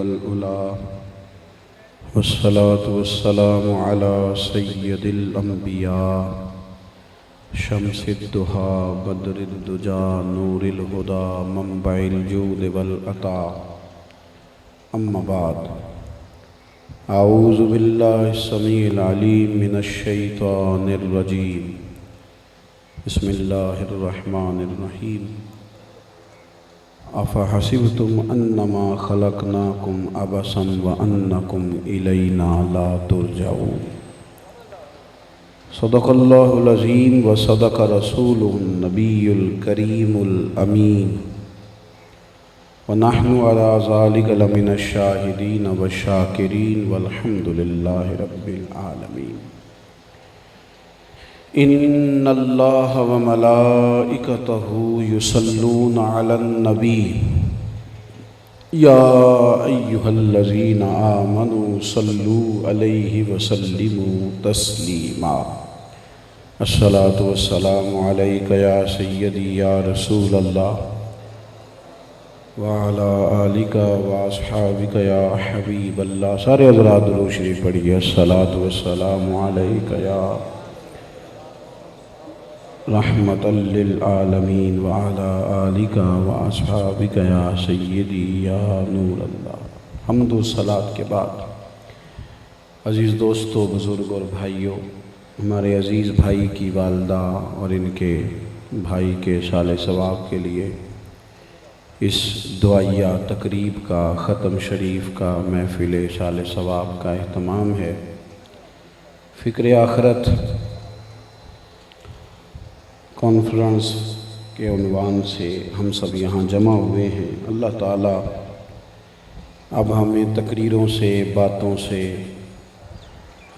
الأولى والصلاة والسلام على سيد الأنبياء شمس الضحى بدر الدجى نور الهدى منبع الجود والعطاء أما بعد أعوذ بالله السميع العليم من الشيطان الرجيم بسم الله الرحمن الرحيم أفحسبتم أنما خلقناكم عبثا وأنكم إلينا لا ترجعون صدق الله العظيم وصدق رسوله النبي الكريم الأمين ونحن على ذلك لمن الشاهدين والشاكرين والحمد لله رب العالمين إن الله وملائكته يصلون على النبي يا أيها الذين آمنوا صلوا عليه وسلموا تسليما الصلاة والسلام عليك يا سيدي يا رسول الله وعلى آلك وأصحابك يا حبيب الله سارے حضرات درود شریف پڑھیے الصلاة والسلام عليك يا رحمت للعالمین وعلى آلک واصحابک یا سیدی یا نور اللہ۔ حمد و صلاۃ کے بعد عزیز دوستو، بزرگ اور بھائیوں، ہمارے عزیز بھائی کی والدہ اور ان کے بھائی کے سال ثواب کے لیے اس دعائیہ تقریب کا، ختم شریف کا، محفل سال ثواب کا اہتمام ہے۔ فکر آخرت کانفرنس کے عنوان سے ہم سب یہاں جمع ہوئے ہیں۔ اللہ تعالیٰ اب ہمیں تقریروں سے، باتوں سے،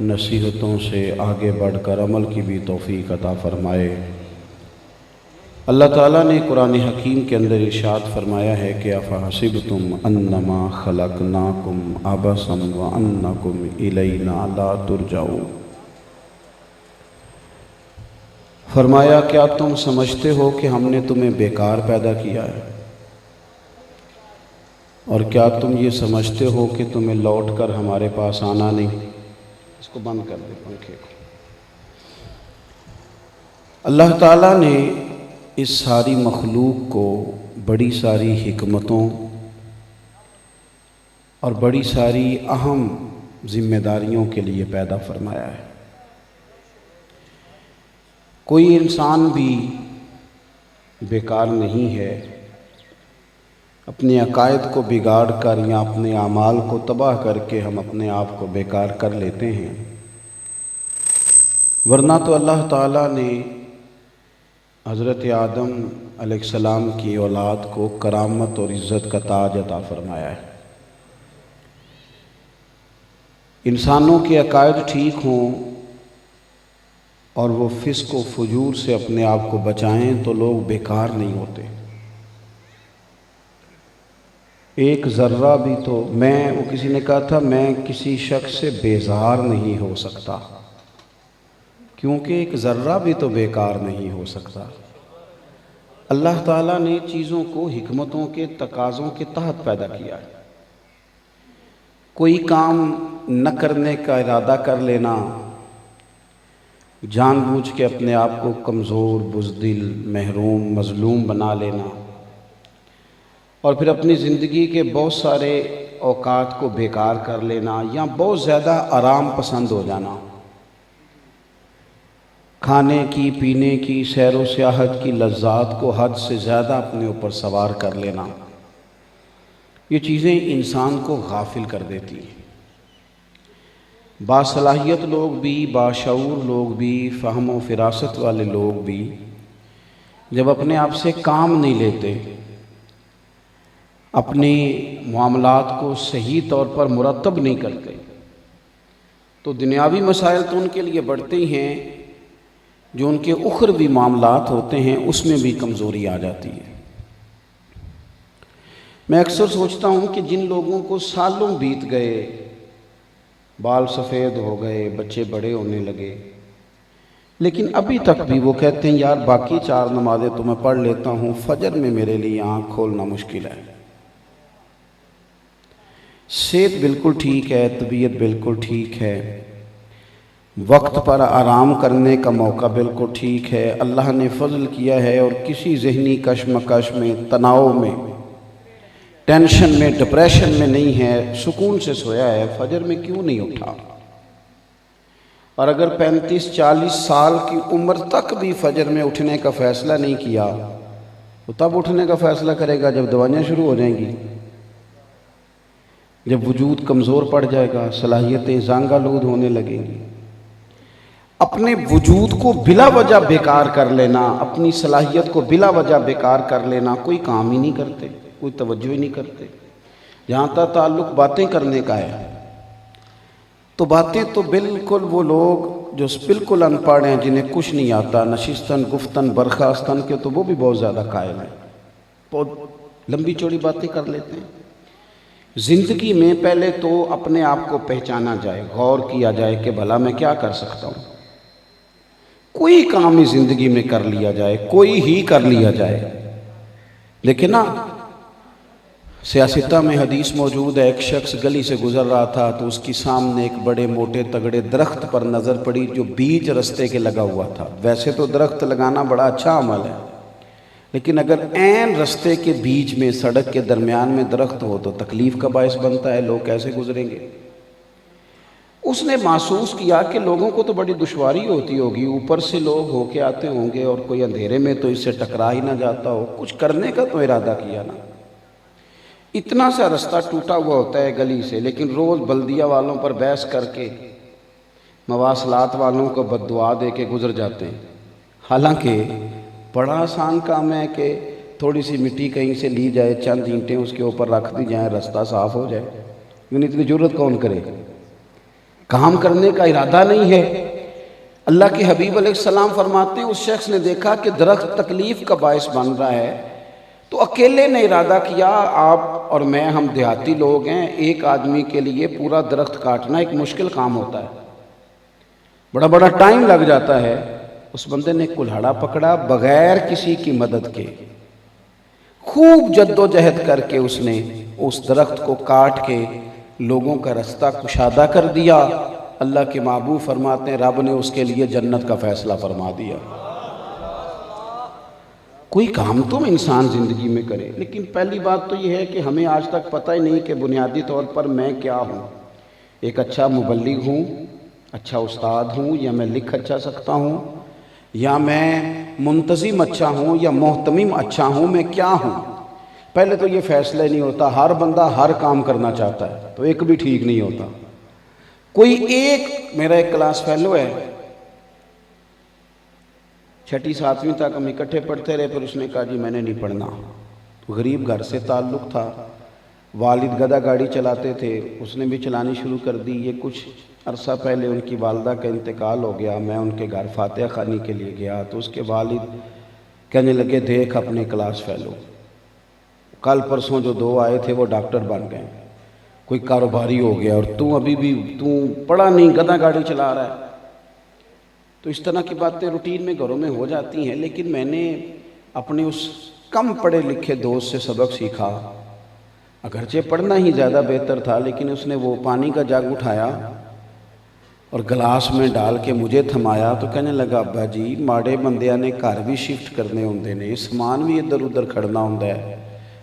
نصیحتوں سے آگے بڑھ کر عمل کی بھی توفیق عطا فرمائے۔ اللہ تعالیٰ نے قرآن حکیم کے اندر ارشاد فرمایا ہے کہ افحسبتم انما خلقناکم عبثا وانکم الینا لا ترجعون۔ فرمایا کیا تم سمجھتے ہو کہ ہم نے تمہیں بیکار پیدا کیا ہے، اور کیا تم یہ سمجھتے ہو کہ تمہیں لوٹ کر ہمارے پاس آنا نہیں؟ اس کو بند کر دے پنکھے کو۔ اللہ تعالیٰ نے اس ساری مخلوق کو بڑی ساری حکمتوں اور بڑی ساری اہم ذمہ داریوں کے لیے پیدا فرمایا ہے۔ کوئی انسان بھی بیکار نہیں ہے۔ اپنے عقائد کو بگاڑ کر یا اپنے اعمال کو تباہ کر کے ہم اپنے آپ کو بیکار کر لیتے ہیں، ورنہ تو اللہ تعالیٰ نے حضرت آدم علیہ السلام کی اولاد کو کرامت اور عزت کا تاج عطا فرمایا ہے۔ انسانوں کے عقائد ٹھیک ہوں اور وہ فسق و فجور سے اپنے آپ کو بچائیں تو لوگ بیکار نہیں ہوتے۔ ایک ذرہ بھی تو وہ کسی نے کہا تھا میں کسی شخص سے بیزار نہیں ہو سکتا، کیونکہ ایک ذرہ بھی تو بیکار نہیں ہو سکتا۔ اللہ تعالیٰ نے چیزوں کو حکمتوں کے تقاضوں کے تحت پیدا کیا ہے۔ کوئی کام نہ کرنے کا ارادہ کر لینا، جان بوجھ کے اپنے آپ کو کمزور، بزدل، محروم، مظلوم بنا لینا، اور پھر اپنی زندگی کے بہت سارے اوقات کو بیکار کر لینا، یا بہت زیادہ آرام پسند ہو جانا، کھانے کی، پینے کی، سیر و سیاحت کی لذات کو حد سے زیادہ اپنے اوپر سوار کر لینا، یہ چیزیں انسان کو غافل کر دیتی ہیں۔ باصلاحیت لوگ بھی، باشعور لوگ بھی، فہم و فراست والے لوگ بھی جب اپنے آپ سے کام نہیں لیتے، اپنے معاملات کو صحیح طور پر مرتب نہیں کرتے، تو دنیاوی مسائل تو ان کے لیے بڑھتے ہی ہیں، جو ان کے اخروی معاملات ہوتے ہیں اس میں بھی کمزوری آ جاتی ہے۔ میں اکثر سوچتا ہوں کہ جن لوگوں کو سالوں بیت گئے، بال سفید ہو گئے، بچے بڑے ہونے لگے، لیکن ابھی تک بھی وہ کہتے ہیں یار باقی 4 نمازیں تو میں پڑھ لیتا ہوں، فجر میں میرے لیے آنکھ کھولنا مشکل ہے۔ صحت بالکل ٹھیک ہے، طبیعت بالکل ٹھیک ہے، وقت پر آرام کرنے کا موقع بالکل ٹھیک ہے، اللہ نے فضل کیا ہے اور کسی ذہنی کشمکش میں، تناؤ میں، ٹینشن میں، ڈپریشن میں نہیں ہے، سکون سے سویا ہے۔ فجر میں کیوں نہیں اٹھا؟ اور اگر 35-40 سال کی عمر تک بھی فجر میں اٹھنے کا فیصلہ نہیں کیا تو تب اٹھنے کا فیصلہ کرے گا جب دوائیاں شروع ہو جائیں گی، جب وجود کمزور پڑ جائے گا، صلاحیتیں زنگ آلود ہونے لگیں گی۔ اپنے وجود کو بلا وجہ بیکار کر لینا، اپنی صلاحیت کو بلا وجہ بیکار کر لینا، کوئی کام ہی نہیں کرتے، کوئی توجہ ہی نہیں کرتے۔ جہاں تک تعلق باتیں کرنے کا ہے تو باتیں تو بالکل وہ لوگ جو بالکل ان پڑھ ہیں، جنہیں کچھ نہیں آتا، نشستن گفتن برخاستن کے، تو وہ بھی بہت زیادہ قائل ہیں، بہت لمبی چوڑی باتیں کر لیتے ہیں۔ زندگی میں پہلے تو اپنے آپ کو پہچانا جائے، غور کیا جائے کہ بھلا میں کیا کر سکتا ہوں۔ کوئی کام ہی زندگی میں کر لیا جائے، کوئی ہی کر لیا جائے۔ لیکن نا سیاستہ میں حدیث موجود ہے، ایک شخص گلی سے گزر رہا تھا تو اس کی سامنے ایک بڑے موٹے تگڑے درخت پر نظر پڑی جو بیچ رستے کے لگا ہوا تھا۔ ویسے تو درخت لگانا بڑا اچھا عمل ہے، لیکن اگر عین رستے کے بیچ میں، سڑک کے درمیان میں درخت ہو تو تکلیف کا باعث بنتا ہے، لوگ کیسے گزریں گے؟ اس نے محسوس کیا کہ لوگوں کو تو بڑی دشواری ہوتی ہوگی، اوپر سے لوگ ہو کے آتے ہوں گے اور کوئی اندھیرے میں تو اس سے ٹکرا ہی نہ جاتا ہو، کچھ کرنے کا تو ارادہ کیا نا۔ اتنا سا رستہ ٹوٹا ہوا ہوتا ہے گلی سے، لیکن روز بلدیہ والوں پر بحث کر کے، مواصلات والوں کو بد دعا دے کے گزر جاتے ہیں۔ حالانکہ بڑا آسان کام ہے کہ تھوڑی سی مٹی کہیں سے لی جائے، چند اینٹیں اس کے اوپر رکھ دی جائیں، رستہ صاف ہو جائے، لیکن اتنی جرت کون کرے؟ کام کرنے کا ارادہ نہیں ہے۔ اللہ کے حبیب علیہ السلام فرماتے ہیں اس شخص نے دیکھا کہ درخت تکلیف کا باعث بن رہا ہے تو اکیلے نے ارادہ کیا، آپ اور میں، ہم دیہاتی لوگ ہیں، ایک آدمی کے لیے پورا درخت کاٹنا ایک مشکل کام ہوتا ہے، بڑا بڑا ٹائم لگ جاتا ہے۔ اس بندے نے کلہاڑا پکڑا، بغیر کسی کی مدد کے، خوب جد و جہد کر کے اس نے اس درخت کو کاٹ کے لوگوں کا رستہ کشادہ کر دیا۔ اللہ کے محبوب فرماتے ہیں رب نے اس کے لیے جنت کا فیصلہ فرما دیا۔ کوئی کام تو انسان زندگی میں کرے، لیکن پہلی بات تو یہ ہے کہ ہمیں آج تک پتہ ہی نہیں کہ بنیادی طور پر میں کیا ہوں۔ ایک اچھا مبلغ ہوں، اچھا استاد ہوں، یا میں لکھ اچھا سکتا ہوں، یا میں منتظم اچھا ہوں، یا محتمم اچھا ہوں، میں کیا ہوں؟ پہلے تو یہ فیصلہ نہیں ہوتا۔ ہر بندہ ہر کام کرنا چاہتا ہے تو ایک بھی ٹھیک نہیں ہوتا۔ کوئی ایک، میرا ایک کلاس فیلو ہے، 6ٹھی 7ویں تک ہم اکٹھے پڑھتے رہے، پھر اس نے کہا جی میں نے نہیں پڑھنا۔ غریب گھر سے تعلق تھا، والد گدا گاڑی چلاتے تھے، اس نے بھی چلانی شروع کر دی۔ یہ کچھ عرصہ پہلے ان کی والدہ کا انتقال ہو گیا، میں ان کے گھر فاتحہ خوانی کے لیے گیا تو اس کے والد کہنے لگے دیکھ اپنے کلاس فیلو، کل پرسوں جو 2 آئے تھے وہ ڈاکٹر بن گئے، کوئی کاروباری ہو گیا، اور تو ابھی بھی تو پڑھا نہیں، گدا گاڑی چلا رہا ہے۔ تو اس طرح کی باتیں روٹین میں گھروں میں ہو جاتی ہیں، لیکن میں نے اپنے اس کم پڑھے لکھے دوست سے سبق سیکھا۔ اگرچہ پڑھنا ہی زیادہ بہتر تھا، لیکن اس نے وہ پانی کا جگ اٹھایا اور گلاس میں ڈال کے مجھے تھمایا تو کہنے لگا ابا جی ماڑے بندیاں نے گھر بھی شفٹ کرنے ہوندے نے، سامان بھی ادھر ادھر کھڑنا ہوندا ہے،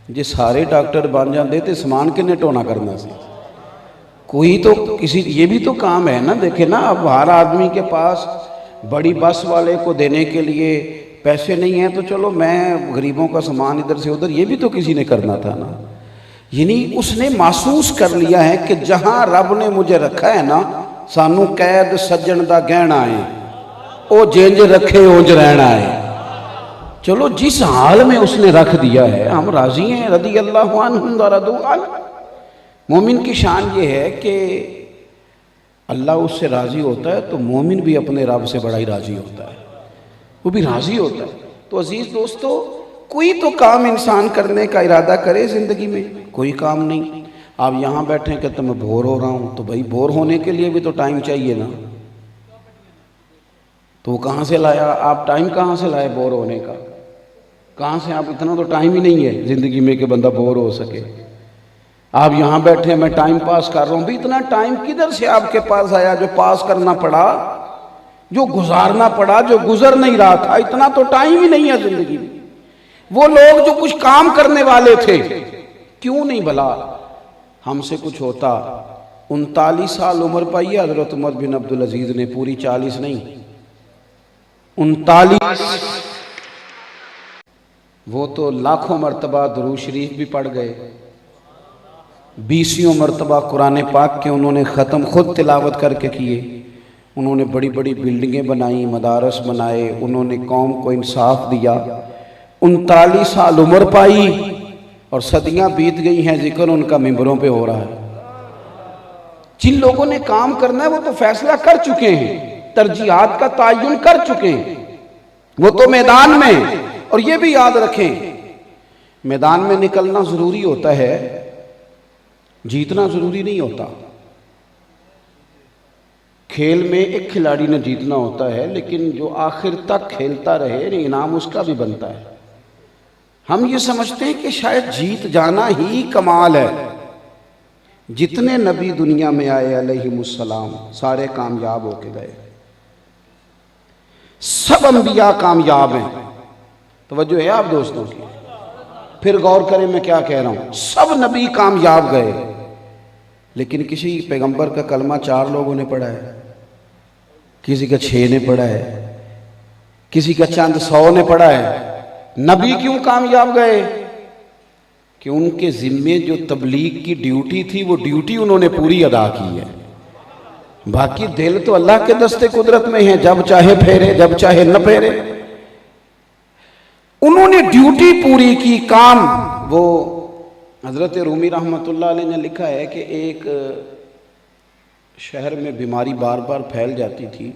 جی سارے ڈاکٹر بن جاندے تے سامان کنے ٹونا کرنا سی؟ کوئی تو کسی، یہ بھی تو کام ہے نا۔ دیکھیں نا، اب ہر آدمی کے پاس بڑی بس والے کو دینے کے لیے پیسے نہیں ہیں تو چلو میں غریبوں کا سامان ادھر سے ادھر، یہ بھی تو کسی نے کرنا تھا نا۔ یعنی اس نے محسوس کر لیا ہے کہ جہاں رب نے مجھے رکھا ہے نا، سانو قید سجن دا گہنا ہے، او جنج رکھے اونج رہنا ہے۔ چلو جس حال میں اس نے رکھ دیا ہے ہم راضی ہیں، رضی اللہ عنہم ورضوا عنہ۔ مومن کی شان یہ ہے کہ اللہ اس سے راضی ہوتا ہے تو مومن بھی اپنے رب سے بڑا ہی راضی ہوتا ہے، وہ بھی راضی ہوتا ہے۔ تو عزیز دوستو، کوئی تو کام انسان کرنے کا ارادہ کرے زندگی میں، کوئی کام نہیں۔ آپ یہاں بیٹھیں کہ میں بور ہو رہا ہوں، تو بھائی بور ہونے کے لیے بھی تو ٹائم چاہیے نا، تو وہ کہاں سے لایا آپ؟ ٹائم کہاں سے لائے بور ہونے کا؟ کہاں سے آپ؟ اتنا تو ٹائم ہی نہیں ہے زندگی میں کہ بندہ بور ہو سکے۔ آپ یہاں بیٹھے میں ٹائم پاس کر رہا ہوں بھی، اتنا ٹائم کدھر سے آپ کے پاس آیا جو پاس کرنا پڑا، جو گزارنا پڑا، جو گزر نہیں رہا تھا؟ اتنا تو ٹائم ہی نہیں ہے زندگی میں۔ وہ لوگ جو کچھ کام کرنے والے تھے، کیوں نہیں بھلا ہم سے کچھ ہوتا؟ 39 سال عمر پائی ہے حضرت عمر بن عبدالعزیز نے، پوری 40 نہیں، 39۔ وہ تو لاکھوں مرتبہ درود شریف بھی پڑھ گئے، 20 مرتبہ قرآن پاک کے انہوں نے ختم خود تلاوت کر کے کیے، انہوں نے بڑی بڑی بلڈنگیں بنائیں، مدارس بنائے، انہوں نے قوم کو انصاف دیا۔ 39 سال عمر پائی اور صدیاں بیت گئی ہیں، ذکر ان کا ممبروں پہ ہو رہا ہے۔ جن لوگوں نے کام کرنا ہے وہ تو فیصلہ کر چکے ہیں، ترجیحات کا تعین کر چکے ہیں، وہ تو میدان میں۔ اور یہ بھی یاد رکھیں، میدان میں نکلنا ضروری ہوتا ہے، جیتنا ضروری نہیں ہوتا۔ کھیل میں ایک کھلاڑی نے جیتنا ہوتا ہے، لیکن جو آخر تک کھیلتا رہے انعام اس کا بھی بنتا ہے۔ ہم یہ سمجھتے ہیں کہ شاید جیت جانا ہی کمال ہے۔ جتنے نبی دنیا میں آئے علیہم السلام سارے کامیاب ہو کے گئے، سب انبیاء کامیاب ہیں۔ توجہ ہے آپ دوستوں کی؟ پھر غور کریں میں کیا کہہ رہا ہوں، سب نبی کامیاب گئے، لیکن کسی پیغمبر کا کلمہ 4 لوگوں نے پڑھا ہے، کسی کا 6 نے پڑھا ہے، کسی کا چند 100 نے پڑھا ہے۔ نبی کیوں کامیاب گئے؟ کہ ان کے ذمے جو تبلیغ کی ڈیوٹی تھی وہ ڈیوٹی انہوں نے پوری ادا کی ہے۔ باقی دل تو اللہ کے دستے قدرت میں ہیں، جب چاہے پھیرے جب چاہے نہ پھیرے۔ انہوں نے ڈیوٹی پوری کی، کام۔ وہ حضرت رومی رحمۃ اللہ علیہ نے لکھا ہے کہ ایک شہر میں بیماری بار بار پھیل جاتی تھی،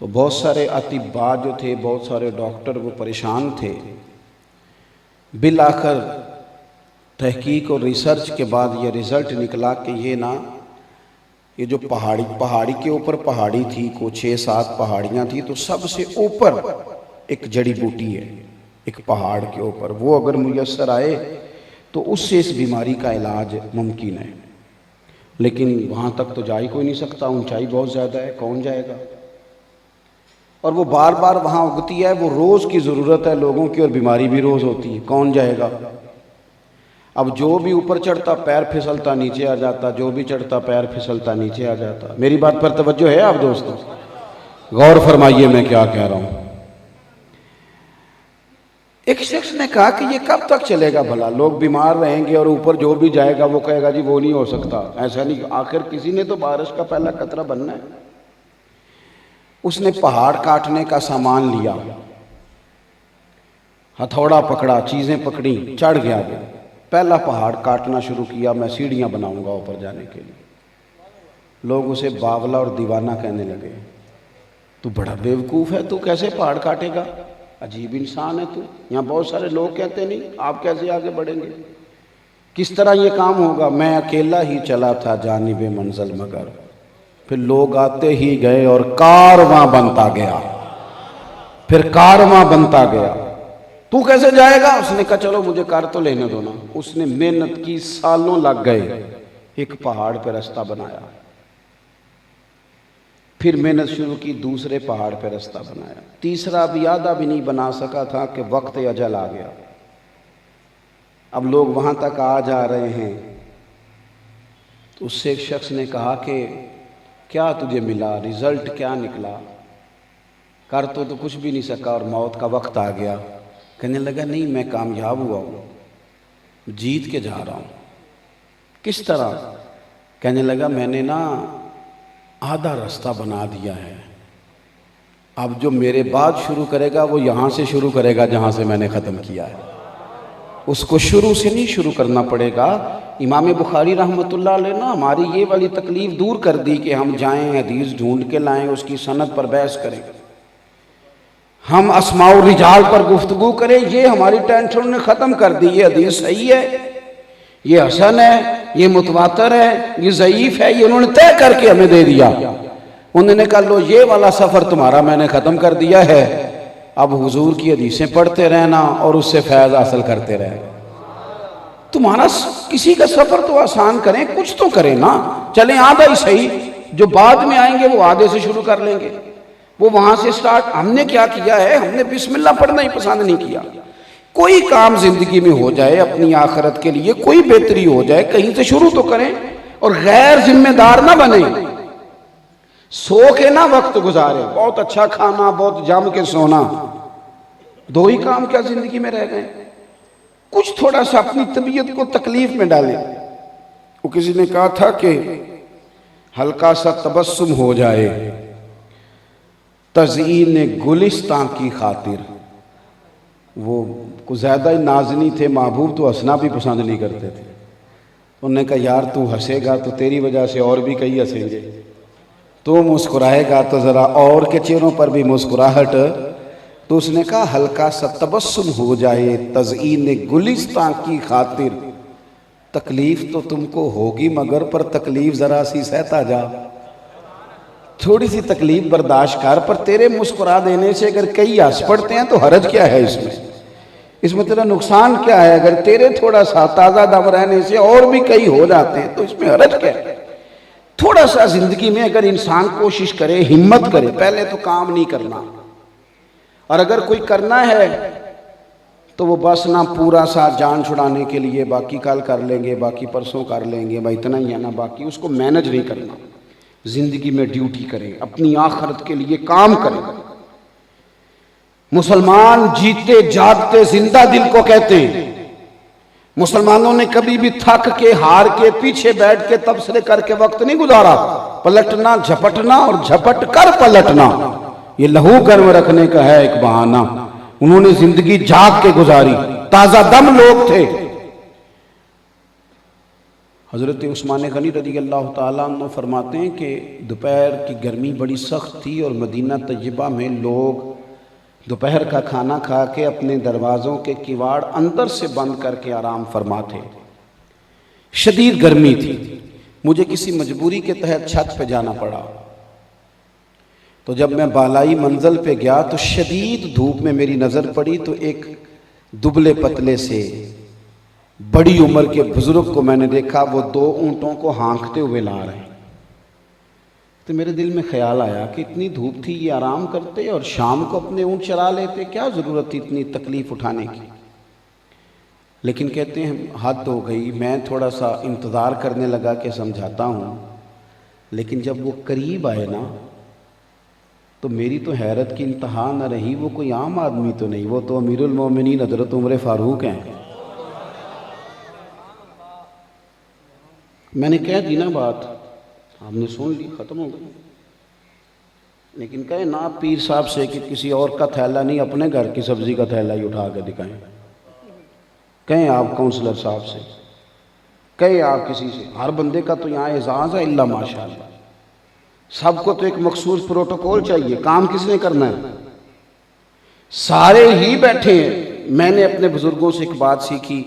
تو بہت سارے اطباء جو تھے، بہت سارے ڈاکٹر وہ پریشان تھے۔ بالآخر تحقیق اور ریسرچ کے بعد یہ رزلٹ نکلا کہ یہ جو پہاڑی کے اوپر پہاڑی تھی، کو 6-7 پہاڑیاں تھیں، تو سب سے اوپر ایک جڑی بوٹی ہے ایک پہاڑ کے اوپر، وہ اگر میسر آئے تو اس سے اس بیماری کا علاج ممکن ہے، لیکن وہاں تک تو جا ہی کوئی نہیں سکتا، اونچائی بہت زیادہ ہے، کون جائے گا؟ اور وہ بار بار وہاں اگتی ہے، وہ روز کی ضرورت ہے لوگوں کی، اور بیماری بھی روز ہوتی ہے، کون جائے گا؟ اب جو بھی اوپر چڑھتا پیر پھسلتا نیچے آ جاتا، جو بھی چڑھتا پیر پھسلتا نیچے آ جاتا۔ میری بات پر توجہ ہے آپ دوستوں؟ غور فرمائیے میں کیا کہہ رہا ہوں۔ ایک شخص نے کہا کہ یہ کب تک چلے گا بھلا؟ لوگ بیمار رہیں گے اور اوپر جو بھی جائے گا وہ کہے گا جی وہ نہیں ہو سکتا، ایسا نہیں، آخر کسی نے تو بارش کا پہلا قطرہ بننا ہے۔ اس نے پہاڑ کاٹنے کا سامان لیا، ہتھوڑا پکڑا، چیزیں پکڑیں، چڑھ گیا، پہلا پہاڑ کاٹنا شروع کیا، میں سیڑھیاں بناؤں گا اوپر جانے کے لیے۔ لوگ اسے باولا اور دیوانہ کہنے لگے، تو بڑا بیوقوف ہے، تو کیسے پہاڑ کاٹے گا؟ عجیب انسان ہے تو۔ یہاں بہت سارے لوگ کہتے نہیں آپ کیسے آگے بڑھیں گے، کس طرح یہ کام ہوگا؟ میں اکیلا ہی چلا تھا جانب منزل مگر، پھر لوگ آتے ہی گئے اور کارواں بنتا گیا، پھر کارواں بنتا گیا۔ تو کیسے جائے گا؟ اس نے کہا چلو مجھے کر تو لینے دو نا۔ اس نے محنت کی، سالوں لگ گئے، ایک پہاڑ پہ رستہ بنایا، پھر محنت شروع کی، دوسرے پہاڑ پہ رستہ بنایا، تیسرا بھی آدھا بھی نہیں بنا سکا تھا کہ وقت اجل آ گیا۔ اب لوگ وہاں تک آ جا رہے ہیں، تو اس سے ایک شخص نے کہا کہ کیا تجھے ملا، رزلٹ کیا نکلا؟ کر تو کچھ بھی نہیں سکا اور موت کا وقت آ گیا۔ کہنے لگا نہیں، میں کامیاب ہوا ہوں، جیت کے جا رہا ہوں۔ کس طرح؟ کہنے لگا میں نے آدھا رستہ بنا دیا ہے، اب جو میرے بعد شروع کرے گا وہ یہاں سے شروع کرے گا جہاں سے میں نے ختم کیا ہے، اس کو شروع سے نہیں شروع کرنا پڑے گا۔ امام بخاری رحمۃ اللہ علیہ ہماری یہ والی تکلیف دور کر دی کہ ہم جائیں حدیث ڈھونڈ کے لائیں، اس کی سند پر بحث کریں، ہم اسماء الرجال پر گفتگو کریں، یہ ہماری ٹینشن نے ختم کر دی۔ یہ حدیث صحیح ہے، یہ حسن ہے، یہ متواتر ہے، یہ ضعیف ہے، یہ انہوں نے طے کر کے ہمیں دے دیا۔ انہوں نے کہا لو یہ والا سفر تمہارا میں نے ختم کر دیا ہے، اب حضور کی حدیثیں پڑھتے رہنا اور اس سے فیض حاصل کرتے رہنا۔ تمہارا کسی کا سفر تو آسان کریں، کچھ تو کریں نا، چلیں آدھا ہی صحیح، جو بعد میں آئیں گے وہ آدھے سے شروع کر لیں گے، وہ وہاں سے سٹارٹ۔ ہم نے کیا کیا ہے، ہم نے بسم اللہ پڑھنا ہی پسند نہیں کیا۔ کوئی کام زندگی میں ہو جائے اپنی آخرت کے لیے، کوئی بہتری ہو جائے، کہیں سے شروع تو کریں، اور غیر ذمہ دار نہ بنیں۔ سو کے نہ وقت گزارے، بہت اچھا کھانا، بہت جم کے سونا، دو ہی کام کیا زندگی میں رہ گئے؟ کچھ تھوڑا سا اپنی طبیعت کو تکلیف میں ڈالیں۔ وہ کسی نے کہا تھا کہ ہلکا سا تبسم ہو جائے تزئین گلستان کی خاطر۔ وہ کچھ زیادہ ہی نازنی تھے، محبوب تو ہنسنا بھی پسند نہیں کرتے تھے۔ انہوں نے کہا یار تو ہنسے گا تو تیری وجہ سے اور بھی کئی ہنسیں گے، تو مسکرائے گا تو ذرا اور کے چہروں پر بھی مسکراہٹ۔ تو اس نے کہا ہلکا سا تبسم ہو جائے تزئین گلستان کی خاطر۔ تکلیف تو تم کو ہوگی مگر پر تکلیف ذرا سی سہتا جا، تھوڑی سی تکلیف برداشت کر، پر تیرے مسکرا دینے سے اگر کئی ہنس پڑتے ہیں تو حرج کیا ہے اس میں تیرا نقصان کیا ہے؟ اگر تیرے تھوڑا سا تازہ دم رہنے سے اور بھی کئی ہو جاتے ہیں تو اس میں حرج کیا ہے؟ تھوڑا سا زندگی میں اگر انسان کوشش کرے، ہمت کرے، پہلے تو کام نہیں کرنا، اور اگر کوئی کرنا ہے تو وہ بس نہ پورا سا جان چھڑانے کے لیے باقی کل کر لیں گے، باقی پرسوں کر لیں گے، بھائی اتنا ہی ہے نا، باقی اس کو مینج نہیں کرنا۔ زندگی میں ڈیوٹی کریں، اپنی آخرت کے لیے کام کریں۔ مسلمان جیتے جاگتے زندہ دل کو کہتے ہیں۔ مسلمانوں نے کبھی بھی تھک کے، ہار کے، پیچھے بیٹھ کے تبصرے کر کے وقت نہیں گزارا۔ پلٹنا، جھپٹنا اور جھپٹ کر پلٹنا، یہ لہو گرم رکھنے کا ہے ایک بہانہ۔ انہوں نے زندگی جاگ کے گزاری، تازہ دم لوگ تھے۔ حضرت عثمان غنی رضی اللہ تعالیٰ عنہ فرماتے ہیں کہ دوپہر کی گرمی بڑی سخت تھی اور مدینہ طیبہ میں لوگ دوپہر کا کھانا کھا کے اپنے دروازوں کے کواڑ اندر سے بند کر کے آرام فرما تھے۔ شدید گرمی تھی، مجھے کسی مجبوری کے تحت چھت پہ جانا پڑا۔ تو جب میں بالائی منزل پہ گیا تو شدید دھوپ میں میری نظر پڑی تو ایک دبلے پتلے سے بڑی عمر کے بزرگ کو میں نے دیکھا، وہ 2 اونٹوں کو ہانکتے ہوئے لا رہے ہیں۔ تو میرے دل میں خیال آیا کہ اتنی دھوپ تھی، یہ آرام کرتے اور شام کو اپنے اونٹ چرا لیتے، کیا ضرورت تھی اتنی تکلیف اٹھانے کی؟ لیکن کہتے ہیں حد ہو گئی، میں تھوڑا سا انتظار کرنے لگا کہ سمجھاتا ہوں، لیکن جب وہ قریب آئے نا تو میری تو حیرت کی انتہا نہ رہی۔ وہ کوئی عام آدمی تو نہیں، وہ تو امیر المومنین حضرت عمر فاروق ہیں۔ میں نے کہہ دی نا بات، آپ نے سن لی، ختم ہو گئی۔ لیکن کہے نا پیر صاحب سے کہ کسی اور کا تھیلا نہیں، اپنے گھر کی سبزی کا تھیلا ہی اٹھا کے دکھائیں۔ کہیں آپ کونسلر صاحب سے، کہیں آپ کسی سے، ہر بندے کا تو یہاں اعزاز ہے الا ماشاءاللہ۔ سب کو تو ایک مخصوص پروٹوکول چاہیے، کام کس نے کرنا ہے؟ سارے ہی بیٹھے ہیں۔ میں نے اپنے بزرگوں سے ایک بات سیکھی،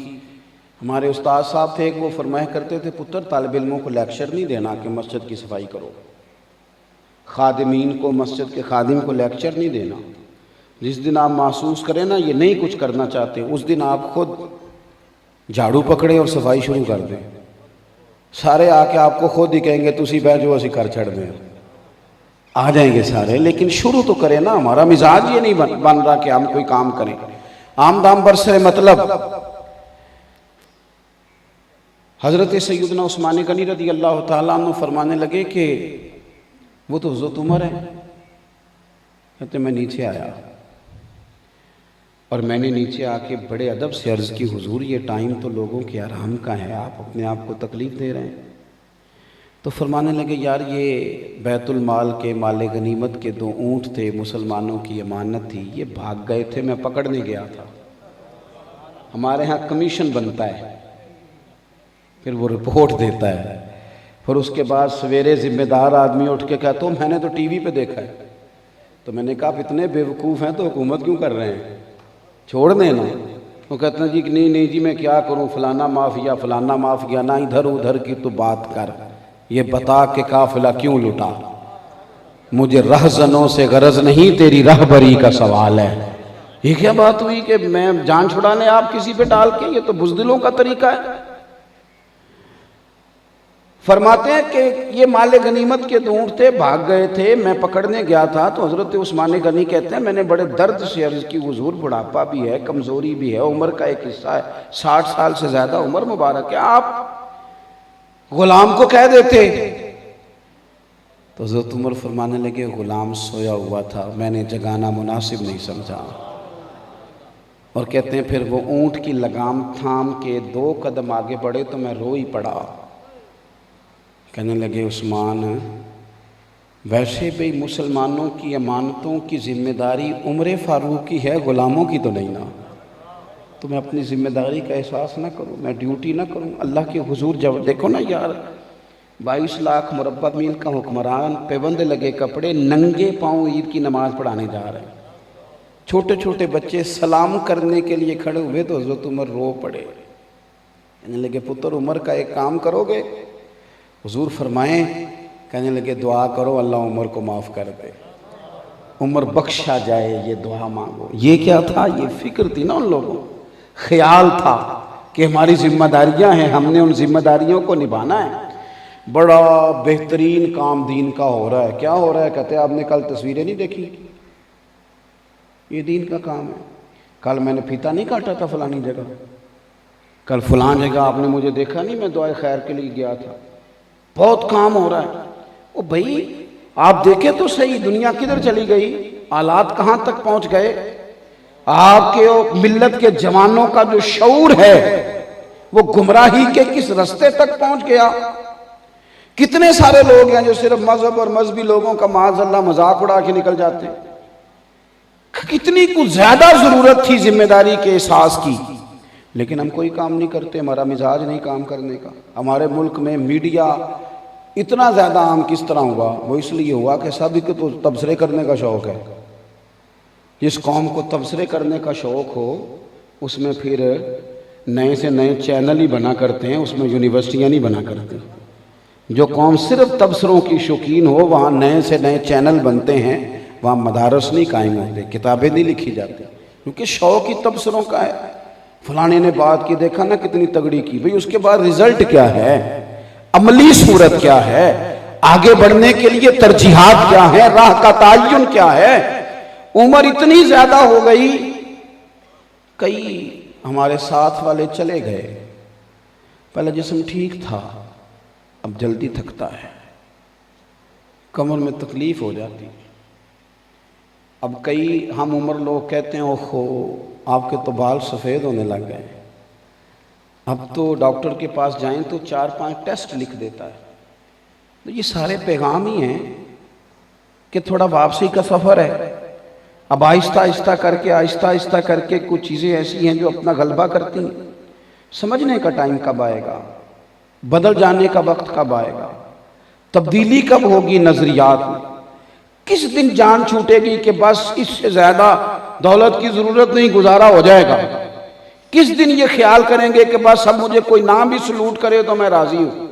ہمارے استاد صاحب تھے، وہ فرمایا کرتے تھے پتر طالب علموں کو لیکچر نہیں دینا کہ مسجد کی صفائی کرو، خادمین کو، مسجد کے خادم کو لیکچر نہیں دینا۔ جس دن آپ محسوس کریں نا یہ نہیں کچھ کرنا چاہتے، اس دن آپ خود جھاڑو پکڑیں اور صفائی شروع کر دیں۔ سارے آ کے آپ کو خود ہی کہیں گے تسی بہ جو اسی کر چھڑ دیں، آ جائیں گے سارے۔ لیکن شروع تو کریں نا، ہمارا مزاج یہ نہیں بن رہا کہ ہم کوئی کام کریں۔ عام دام برسر مطلب حضرت سیدنا عثمان غنی رضی اللہ تعالیٰ عنہ فرمانے لگے کہ وہ تو حضرت عمر ہے۔ کہتے میں نیچے آیا اور میں نے نیچے آ کے بڑے ادب سے عرض کی حضور یہ ٹائم تو لوگوں کے آرام کا ہے، آپ اپنے آپ کو تکلیف دے رہے ہیں۔ تو فرمانے لگے یار یہ بیت المال کے مال غنیمت کے 2 اونٹ تھے، مسلمانوں کی امانت تھی، یہ بھاگ گئے تھے، میں پکڑنے گیا تھا۔ ہمارے ہاں کمیشن بنتا ہے، پھر وہ رپورٹ دیتا ہے، پھر اس کے بعد سویرے ذمہ دار آدمی اٹھ کے کہتا ہوں میں نے تو ٹی وی پہ دیکھا ہے۔ تو میں نے کہا آپ اتنے بیوقوف ہیں تو حکومت کیوں کر رہے ہیں، چھوڑ دینا۔ وہ کہتے ہیں جی نہیں جی میں کیا کروں، فلانا مافیا فلانا مافیا، نہ ادھر ادھر کی تو بات کر، یہ بتا کہ قافلہ کیوں لٹا، مجھے رہزنوں سے غرض نہیں، تیری رہبری کا سوال ہے۔ یہ کیا بات ہوئی کہ میں جان چھڑانے آپ کسی پہ ڈال کے، یہ تو بزدلوں کا طریقہ ہے۔ فرماتے ہیں کہ یہ مال غنیمت کے اونٹ تھے، بھاگ گئے تھے، میں پکڑنے گیا تھا تو حضرت عثمان غنی کہتے ہیں میں نے بڑے درد سے عرض کی حضور بڑھاپا بھی ہے، کمزوری بھی ہے، عمر کا ایک حصہ ہے، 60 سال سے زیادہ عمر مبارک ہے، آپ غلام کو کہہ دیتے۔ تو حضرت عمر فرمانے لگے غلام سویا ہوا تھا، میں نے جگانا مناسب نہیں سمجھا۔ اور کہتے ہیں پھر وہ اونٹ کی لگام تھام کے 2 قدم آگے بڑھے تو میں رو ہی پڑا۔ کہنے لگے عثمان ویسے بھی مسلمانوں کی امانتوں کی ذمہ داری عمر فاروق کی ہے، غلاموں کی تو نہیں نا، تو میں اپنی ذمہ داری کا احساس نہ کروں، میں ڈیوٹی نہ کروں اللہ کے حضور؟ جب دیکھو نا یار، 22 لاکھ مربع میل کا حکمران، پیوند لگے کپڑے، ننگے پاؤں عید کی نماز پڑھانے جا رہے ہیں، چھوٹے چھوٹے بچے سلام کرنے کے لیے کھڑے ہوئے تو حضرت عمر رو پڑے۔ کہنے لگے پتر عمر کا ایک کام کرو گے؟ حضور فرمائیں۔ کہنے لگے دعا کرو اللہ عمر کو معاف کر دے، عمر بخشا جائے، یہ دعا مانگو۔ یہ کیا تھا؟ یہ فکر تھی نا ان لوگوں، خیال تھا کہ ہماری ذمہ داریاں ہیں، ہم نے ان ذمہ داریوں کو نبھانا ہے۔ بڑا بہترین کام دین کا ہو رہا ہے۔ کیا ہو رہا ہے؟ کہتے ہیں آپ نے کل تصویریں نہیں دیکھی؟ یہ دین کا کام ہے۔ کل میں نے پھیتا نہیں کاٹا تھا فلانی جگہ، کل فلاں جگہ آپ نے مجھے دیکھا نہیں، میں دعائے خیر کے لیے گیا تھا۔ بہت کام ہو رہا ہے۔ او بھائی آپ دیکھیں تو صحیح، دنیا کدھر چلی گئی، حالات کہاں تک پہنچ گئے۔ آپ کے ملت کے جوانوں کا جو شعور ہے وہ گمراہی کے کس رستے تک پہنچ گیا۔ کتنے سارے لوگ ہیں جو صرف مذہب اور مذہبی لوگوں کا معاذ اللہ مذاق اڑا کے نکل جاتے ہیں۔ کتنی کچھ زیادہ ضرورت تھی ذمہ داری کے احساس کی، لیکن ہم کوئی کام نہیں کرتے، ہمارا مزاج نہیں کام کرنے کا۔ ہمارے ملک میں میڈیا اتنا زیادہ عام کس طرح ہوا؟ وہ اس لیے ہوا کہ سب کو تو تبصرے کرنے کا شوق ہے۔ جس قوم کو تبصرے کرنے کا شوق ہو اس میں پھر نئے سے نئے چینل ہی بنا کرتے ہیں، اس میں یونیورسٹیاں نہیں بنا کرتے۔ جو قوم صرف تبصروں کی شوقین ہو وہاں نئے سے نئے چینل بنتے ہیں، وہاں مدارس نہیں قائم ہوتے، کتابیں نہیں لکھی جاتی، کیونکہ شوق ہی تبصروں کا ہے۔ فلانے نے بات کی، دیکھا نا کتنی تگڑی کی، بھئی اس کے بعد رزلٹ کیا ہے، عملی صورت کیا ہے، آگے بڑھنے کے لیے ترجیحات کیا ہیں، راہ کا تعین کیا ہے۔ عمر اتنی زیادہ ہو گئی، کئی ہمارے ساتھ والے چلے گئے، پہلے جسم ٹھیک تھا اب جلدی تھکتا ہے، کمر میں تکلیف ہو جاتی۔ اب کئی ہم عمر لوگ کہتے ہیں اوہو آپ کے تو بال سفید ہونے لگ گئے، اب تو ڈاکٹر کے پاس جائیں تو 4-5 ٹیسٹ لکھ دیتا ہے۔ تو یہ سارے پیغام ہی ہیں کہ تھوڑا واپسی کا سفر ہے۔ اب آہستہ آہستہ کر کے کچھ چیزیں ایسی ہیں جو اپنا غلبہ کرتی ہیں۔ سمجھنے کا ٹائم کب آئے گا، بدل جانے کا وقت کب آئے گا، تبدیلی کب ہوگی نظریات میں، کس دن جان چھوٹے گی کہ بس اس سے زیادہ دولت کی ضرورت نہیں، گزارا ہو جائے گا، کس دن یہ خیال کریں گے کہ بس اب مجھے کوئی نام بھی سلوٹ کرے تو میں راضی ہوں،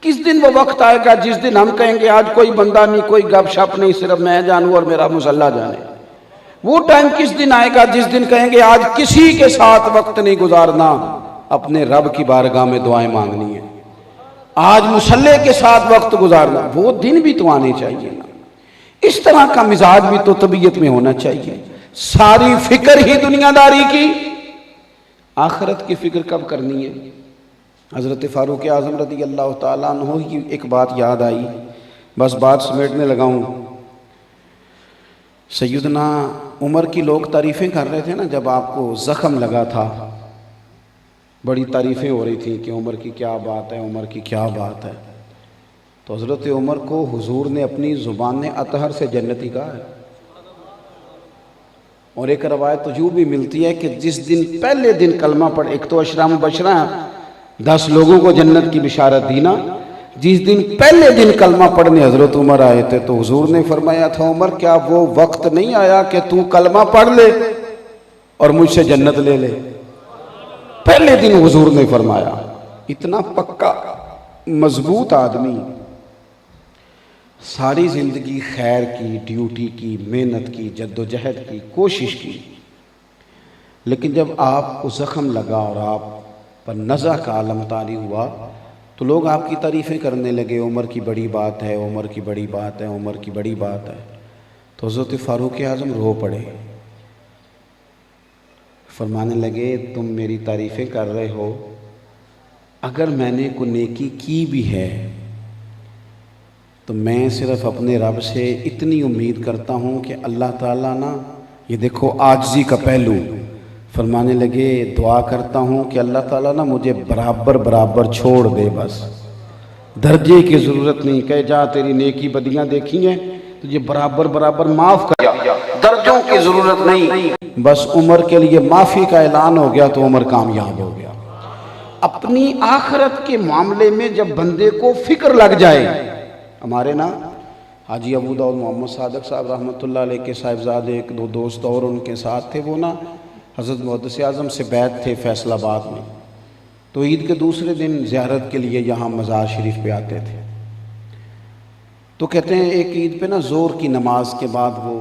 کس دن وہ وقت آئے گا جس دن ہم کہیں گے آج کوئی بندہ نہیں، کوئی گپ شپ نہیں، صرف میں جانوں اور میرا مسلح جانے۔ وہ ٹائم کس دن آئے گا جس دن کہیں گے آج کسی کے ساتھ وقت نہیں گزارنا، اپنے رب کی بارگاہ میں دعائیں مانگنی ہیں، آج مسلح کے ساتھ وقت گزارنا۔ وہ دن بھی تو آنے چاہیے نا۔ اس طرح کا مزاج بھی تو طبیعت میں ہونا چاہیے۔ ساری فکر ہی دنیا داری کی، آخرت کی فکر کب کرنی ہے؟ حضرت فاروق اعظم رضی اللہ تعالیٰ عنہ کی ایک بات یاد آئی، بس بات سمیٹنے لگا ہوں۔ سیدنا عمر کی لوگ تعریفیں کر رہے تھے نا، جب آپ کو زخم لگا تھا بڑی تعریفیں ہو رہی تھیں کہ عمر کی کیا بات ہے، عمر کی کیا بات ہے۔ تو حضرت عمر کو حضور نے اپنی زبان اطہر سے جنتی کہا ہے۔ اور ایک روایت تو یوں بھی ملتی ہے کہ جس دن پہلے دن کلمہ پڑھ، ایک تو عشرہ مبشرہ 10 لوگوں کو جنت کی بشارت دی نا، جس دن پہلے دن کلمہ پڑھنے حضرت عمر آئے تھے تو حضور نے فرمایا تھا عمر کیا وہ وقت نہیں آیا کہ تو کلمہ پڑھ لے اور مجھ سے جنت لے لے؟ پہلے دن حضور نے فرمایا۔ اتنا پکا مضبوط آدمی، ساری زندگی خیر کی، ڈیوٹی کی، محنت کی، جد و جہد کی، کوشش کی، لیکن جب آپ کو زخم لگا اور آپ پر نزع کا عالم طاری ہوا تو لوگ آپ کی تعریفیں کرنے لگے، عمر کی بڑی بات ہے، عمر کی بڑی بات ہے، عمر کی بڑی بات ہے۔ تو حضرت فاروق اعظم رو پڑے، فرمانے لگے تم میری تعریفیں کر رہے ہو، اگر میں نے کوئی نیکی کی بھی ہے تو میں صرف اپنے رب سے اتنی امید کرتا ہوں کہ اللہ تعالیٰ نا، یہ دیکھو عاجزی کا پہلو، فرمانے لگے دعا کرتا ہوں کہ اللہ تعالیٰ نا مجھے برابر برابر چھوڑ دے، بس درجے کی ضرورت نہیں، کہ جا تیری نیکی بدیاں دیکھی ہیں تجھے برابر برابر معاف کر دیا، درجوں کی ضرورت نہیں، بس عمر کے لیے معافی کا اعلان ہو گیا تو عمر کامیاب ہو گیا۔ اپنی آخرت کے معاملے میں جب بندے کو فکر لگ جائے، ہمارے نا حاجی ابو داؤد محمد صادق صاحب رحمۃ اللہ علیہ کے صاحبزادے ایک دو دوست اور ان کے ساتھ تھے، وہ نا حضرت محدث اعظم سے بیعت تھے فیصل آباد میں، تو عید کے دوسرے دن زیارت کے لیے یہاں مزار شریف پہ آتے تھے۔ تو کہتے ہیں ایک عید پہ نا زور کی نماز کے بعد وہ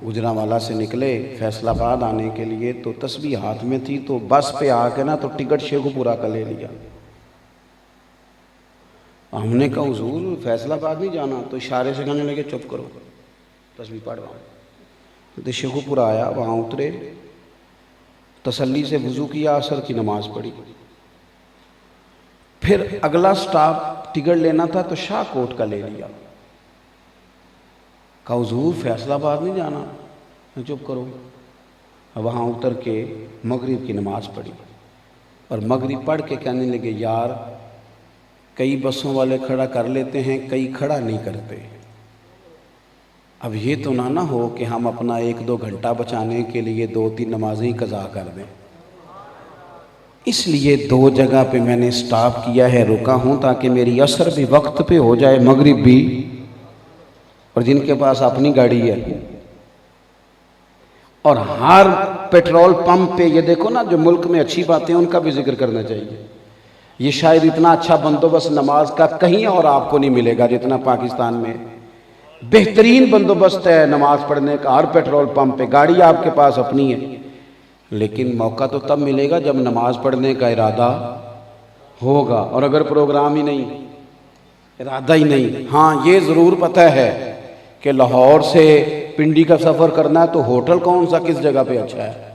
گجرانوالہ سے نکلے فیصل آباد آنے کے لیے، تو تسبیح ہاتھ میں تھی، تو بس پہ آ کے نا تو ٹکٹ شیخو پورہ کا لے لیا۔ ہم نے کہا حضور فیصل آباد نہیں جانا، تو اشارے سے کہنے لگے چپ کرو، تسبیح پڑھ رہا ہوں۔ تو شیخو پورہ آیا، وہاں اترے، تسلی سے وضو کیا، عصر کی نماز پڑھی، پھر اگلا سٹاپ ٹکٹ لینا تھا تو شاہ کوٹ کا لے لیا۔ کہا حضور فیصل آباد نہیں جانا، چپ کرو۔ وہاں اتر کے مغرب کی نماز پڑھی، اور مغرب پڑھ کے کہنے لگے یار کئی بسوں والے کھڑا کر لیتے ہیں، کئی کھڑا نہیں کرتے، اب یہ تو نہ ہو کہ ہم اپنا 1-2 گھنٹہ بچانے کے لیے 2-3 نمازیں قضا کر دیں، اس لیے 2 جگہ پہ میں نے سٹاپ کیا ہے، رکا ہوں تاکہ میری عصر بھی وقت پہ ہو جائے، مغرب بھی، اور جن کے پاس اپنی گاڑی ہے، اور ہر پیٹرول پمپ پہ یہ دیکھو نا جو ملک میں اچھی باتیں ان کا بھی ذکر کرنا چاہیے، یہ شاید اتنا اچھا بندوبست نماز کا کہیں اور آپ کو نہیں ملے گا جتنا پاکستان میں بہترین بندوبست ہے نماز پڑھنے کا، ہر پیٹرول پمپ پہ گاڑی آپ کے پاس اپنی ہے، لیکن موقع تو تب ملے گا جب نماز پڑھنے کا ارادہ ہوگا، اور اگر پروگرام ہی نہیں، ارادہ ہی نہیں۔ ہاں یہ ضرور پتہ ہے کہ لاہور سے پنڈی کا سفر کرنا ہے تو ہوٹل کون سا کس جگہ پہ اچھا ہے،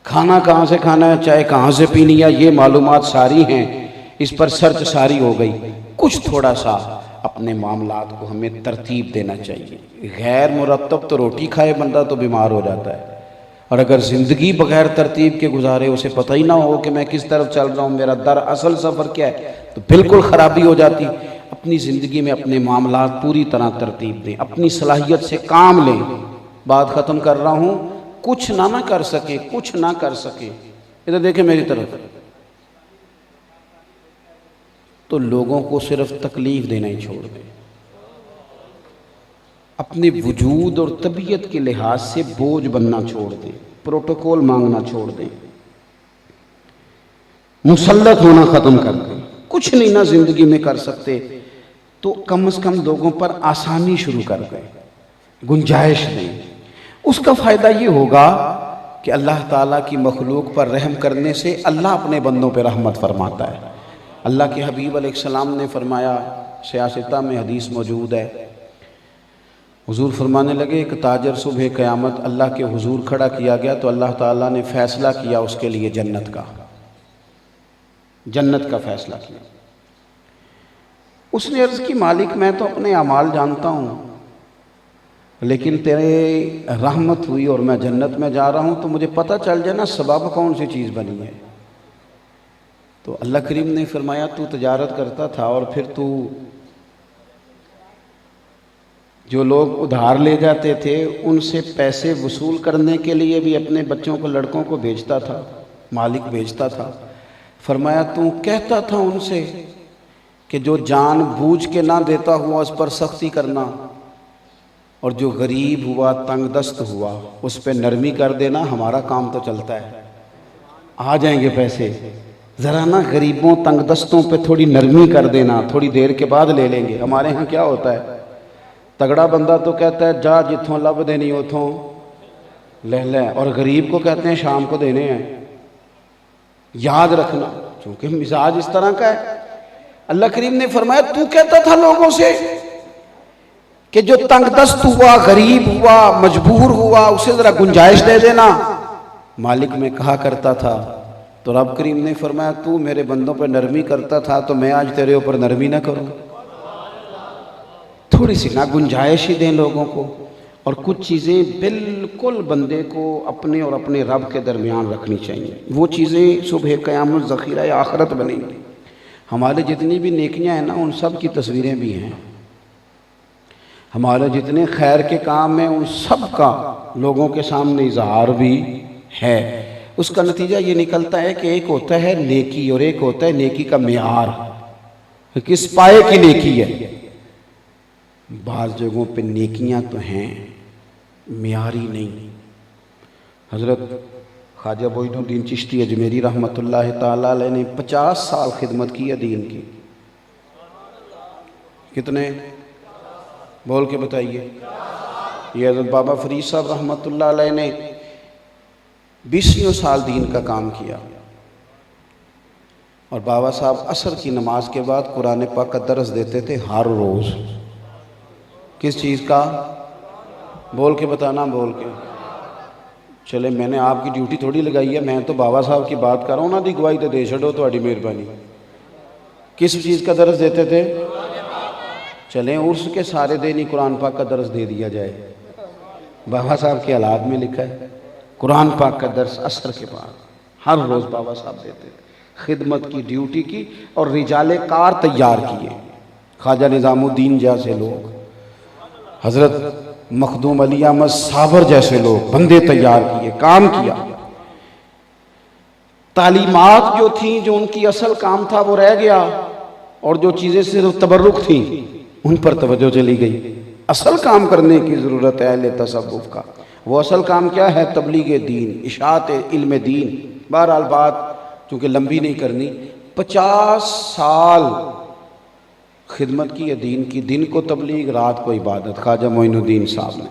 کھانا کہاں سے کھانا ہے، چائے کہاں سے پینی ہے، یہ معلومات ساری ہیں، اس پر سرچ ساری ہو گئی، کچھ تھوڑا سا اپنے معاملات کو ہمیں ترتیب دینا چاہیے۔ غیر مرتب تو روٹی کھائے بندہ تو بیمار ہو جاتا ہے، اور اگر زندگی بغیر ترتیب کے گزارے، اسے پتہ ہی نہ ہو کہ میں کس طرف چل رہا ہوں، میرا دراصل سفر کیا ہے، تو بالکل خرابی ہو جاتی۔ اپنی زندگی میں اپنے معاملات پوری طرح ترتیب دیں، اپنی صلاحیت سے کام لیں۔ بات ختم کر رہا ہوں، کچھ نہ کر سکے، کچھ نہ کر سکے، ادھر دیکھیں میری طرف، تو لوگوں کو صرف تکلیف دینا ہی چھوڑ دیں، اپنے وجود اور طبیعت کے لحاظ سے بوجھ بننا چھوڑ دیں، پروٹوکول مانگنا چھوڑ دیں، مسلط ہونا ختم کر دیں۔ کچھ نہیں نہ زندگی میں کر سکتے تو کم از کم لوگوں پر آسانی شروع کر دیں، گنجائش دیں۔ اس کا فائدہ یہ ہوگا کہ اللہ تعالیٰ کی مخلوق پر رحم کرنے سے اللہ اپنے بندوں پہ رحمت فرماتا ہے۔ اللہ کے حبیب علیہ السلام نے فرمایا، سیاستہ میں حدیث موجود ہے، حضور فرمانے لگے ایک تاجر صبح قیامت اللہ کے حضور کھڑا کیا گیا تو اللہ تعالیٰ نے فیصلہ کیا اس کے لیے جنت کا فیصلہ کیا۔ اس نے عرض کی مالک میں تو اپنے اعمال جانتا ہوں، لیکن تیرے رحمت ہوئی اور میں جنت میں جا رہا ہوں تو مجھے پتہ چل جائے نا سبب کون سی چیز بنی ہے۔ تو اللہ کریم نے فرمایا تو تجارت کرتا تھا اور پھر تو جو لوگ ادھار لے جاتے تھے ان سے پیسے وصول کرنے کے لیے بھی اپنے بچوں کو، لڑکوں کو بھیجتا تھا، مالک بھیجتا تھا۔ فرمایا تو کہتا تھا ان سے کہ جو جان بوجھ کے نہ دیتا ہوا اس پر سختی کرنا، اور جو غریب ہوا، تنگ دست ہوا، اس پہ نرمی کر دینا، ہمارا کام تو چلتا ہے، آ جائیں گے پیسے، ذرا نا غریبوں تنگ دستوں پہ تھوڑی نرمی کر دینا، تھوڑی دیر کے بعد لے لیں گے۔ ہمارے ہاں کیا ہوتا ہے، تگڑا بندہ تو کہتا ہے جا جتھوں لب دینی اتھوں لے لیں، اور غریب کو کہتے ہیں شام کو دینے ہیں۔ یاد رکھنا، چونکہ مزاج اس طرح کا ہے، اللہ کریم نے فرمایا تو کہتا تھا لوگوں سے کہ جو تنگ دست ہوا، غریب ہوا، مجبور ہوا، اسے ذرا گنجائش دے دینا، مالک میں کہا کرتا تھا، تو رب کریم نے فرمایا تو میرے بندوں پر نرمی کرتا تھا تو میں آج تیرے اوپر نرمی نہ کروں؟ تھوڑی سی نا گنجائش ہی دیں لوگوں کو، اور کچھ چیزیں بالکل بندے کو اپنے اور اپنے رب کے درمیان رکھنی چاہیے۔ وہ چیزیں صبح قیامت ذخیرہ آخرت بنیں گی۔ ہمارے جتنی بھی نیکیاں ہیں نا ان سب کی تصویریں بھی ہیں، ہمارے جتنے خیر کے کام ہیں ان سب کا لوگوں کے سامنے اظہار بھی ہے۔ اس کا نتیجہ یہ نکلتا ہے کہ ایک ہوتا ہے نیکی اور ایک ہوتا ہے نیکی کا معیار، کس پائے کی نیکی ہے۔ بعض جگہوں پہ نیکیاں تو ہیں معیاری نہیں۔ حضرت خواجہ معین الدین چشتی اجمیری رحمۃ اللہ تعالیٰ علیہ نے 50 سال خدمت کی ہے دین کی۔ کتنے؟ بول کے بتائیے۔ یہ حضرت بابا فرید صاحب رحمۃ اللہ علیہ نے 20 سال دین کا کام کیا، اور بابا صاحب عصر کی نماز کے بعد قرآن پاک کا درس دیتے تھے ہر روز۔ کس چیز کا؟ بول کے بتانا، بول کے۔ چلے میں نے آپ کی ڈیوٹی تھوڑی لگائی ہے، میں تو بابا صاحب کی بات کر رہا ہوں نا، دی گواہی تو دے چھڑو تہاڈی مہربانی۔ کس چیز کا درس دیتے تھے؟ چلیں عرس کے سارے دن ہی قرآن پاک کا درس دے دیا جائے۔ بابا صاحب کے حالات میں لکھا ہے قرآن پاک کا درس عصر کے بعد ہر روز بابا صاحب دیتے تھے۔ خدمت کی ڈیوٹی کی اور رجال کار تیار کیے، خواجہ نظام الدین جیسے لوگ، حضرت مخدوم علی احمد صابر جیسے لوگ، بندے تیار کیے، کام کیا۔ تعلیمات جو تھیں، جو ان کی اصل کام تھا وہ رہ گیا، اور جو چیزیں صرف تبرک تھیں ان پر توجہ چلی گئی۔ اصل کام کرنے کی ضرورت ہے اہل تصوف کا۔ وہ اصل کام کیا ہے؟ تبلیغ دین، اشاعت علم دین۔ بہرحال بات چونکہ لمبی نہیں کرنی، 50 سال خدمت کی ہے دین کی، دن کو تبلیغ، رات کو عبادت۔ خواجہ معین الدین صاحب نے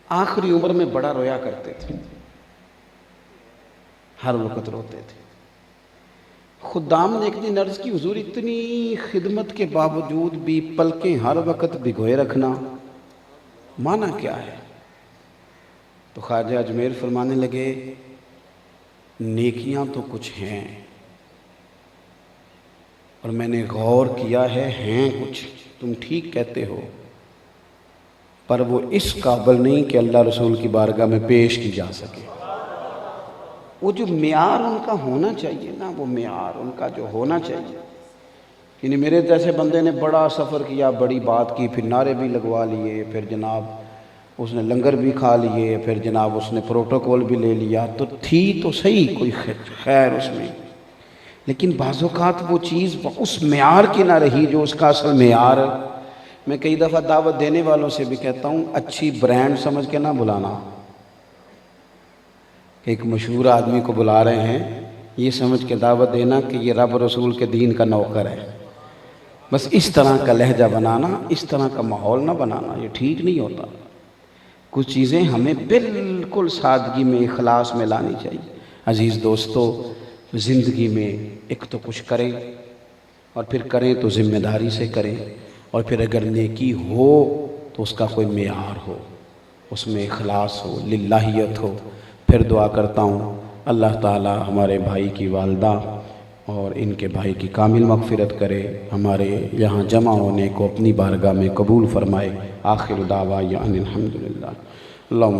آخری عمر میں بڑا رویا کرتے تھے، ہر وقت روتے تھے۔ خدام نے ایک دن عرض کی، حضور اتنی خدمت کے باوجود بھی پلکیں ہر وقت بھگوئے رکھنا معنی کیا ہے؟ تو خواجہ اجمیر فرمانے لگے نیکیاں تو کچھ ہیں، اور میں نے غور کیا ہے ہیں کچھ، تم ٹھیک کہتے ہو، پر وہ اس قابل نہیں کہ اللہ رسول کی بارگاہ میں پیش کی جا سکے۔ وہ جو معیار ان کا ہونا چاہیے نا، وہ معیار ان کا جو ہونا چاہیے، یعنی میرے جیسے بندے نے بڑا سفر کیا، بڑی بات کی، پھر نعرے بھی لگوا لیے، پھر جناب اس نے لنگر بھی کھا لیے، پھر جناب اس نے پروٹوکول بھی لے لیا، تو تھی تو صحیح کوئی خیر اس میں، لیکن بعض اوقات وہ چیز اس معیار کی نہ رہی جو اس کا اصل معیار ہے۔ میں کئی دفعہ دعوت دینے والوں سے بھی کہتا ہوں اچھی برانڈ سمجھ کے نہ بلانا، ایک مشہور آدمی کو بلا رہے ہیں یہ سمجھ کے دعوت دینا کہ یہ رب رسول کے دین کا نوکر ہے، بس اس طرح کا لہجہ بنانا، اس طرح کا ماحول نہ بنانا، یہ ٹھیک نہیں ہوتا۔ کچھ چیزیں ہمیں بالکل سادگی میں، اخلاص میں لانی چاہیے۔ عزیز دوستو، زندگی میں ایک تو کچھ کریں، اور پھر کریں تو ذمہ داری سے کریں، اور پھر اگر نیکی ہو تو اس کا کوئی معیار ہو، اس میں اخلاص ہو، للہیت ہو۔ پھر دعا کرتا ہوں اللہ تعالی ہمارے بھائی کی والدہ اور ان کے بھائی کی کامل مغفرت کرے، ہمارے یہاں جمع ہونے کو اپنی بارگاہ میں قبول فرمائے۔ آخر دعوانا ان الحمدللہ۔ اللہم